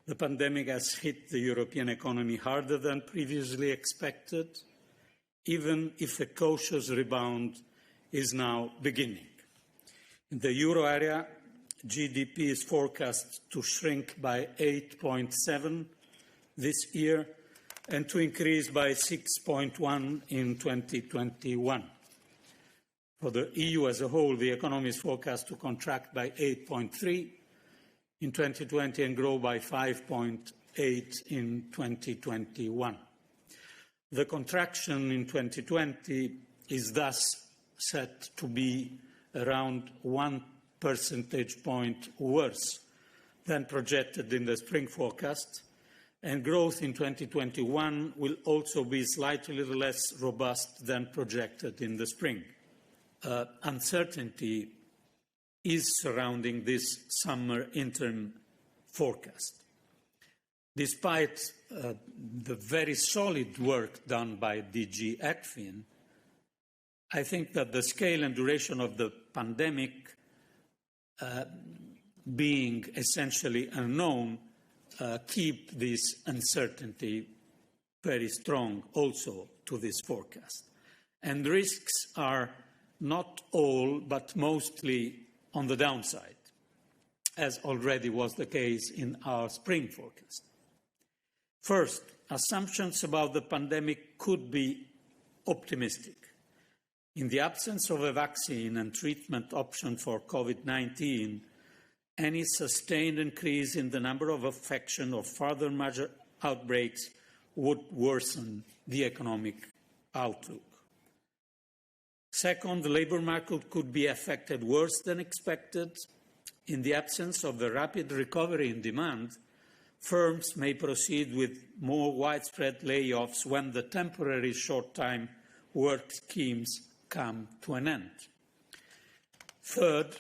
The pandemic has hit the European economy harder than previously expected, even if a cautious rebound is now beginning. In the euro area, GDP is forecast to shrink by 8.7% this year and to increase by 6.1% in 2021. For the EU as a whole, the economy is forecast to contract by 8.3% in 2020 and grow by 5.8% in 2021. The contraction in 2020 is thus set to be around 1 percentage point worse than projected in the spring forecast, and growth in 2021 will also be slightly less robust than projected in the spring. Uncertainty is surrounding this summer interim forecast. Despite the very solid work done by DG ECFIN, I think that the scale and duration of the pandemic being essentially unknown keep this uncertainty very strong also to this forecast. And risks are not all, but mostly on the downside, as already was the case in our spring forecast. First, assumptions about the pandemic could be optimistic. In the absence of a vaccine and treatment option for COVID-19, any sustained increase in the number of infections or further major outbreaks would worsen the economic outlook. Second, the labour market could be affected worse than expected. In the absence of the rapid recovery in demand, firms may proceed with more widespread layoffs when the temporary short-time work schemes come to an end. Third,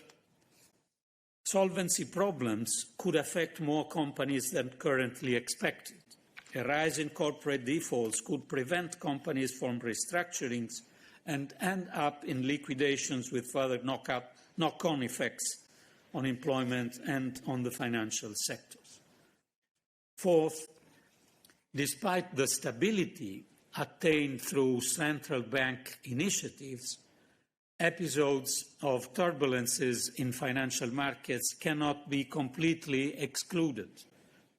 solvency problems could affect more companies than currently expected. A rise in corporate defaults could prevent companies from restructurings and end up in liquidations with further knock-on effects on employment and on the financial sectors. Fourth, despite the stability attained through central bank initiatives, episodes of turbulences in financial markets cannot be completely excluded,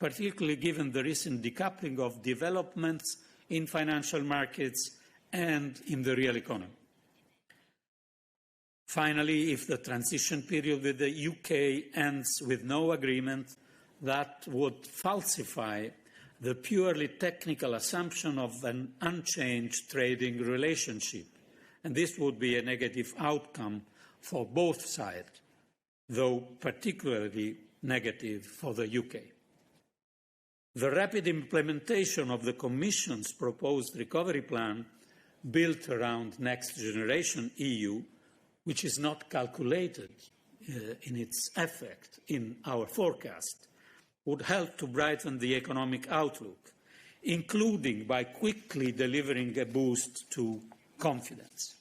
particularly given the recent decoupling of developments in financial markets and in the real economy. Finally, if the transition period with the UK ends with no agreement, that would falsify the purely technical assumption of an unchanged trading relationship, and this would be a negative outcome for both sides, though particularly negative for the UK. The rapid implementation of the Commission's proposed recovery plan built around Next Generation EU, which is not calculated in its effect in our forecast, would help to brighten the economic outlook, including by quickly delivering a boost to confidence.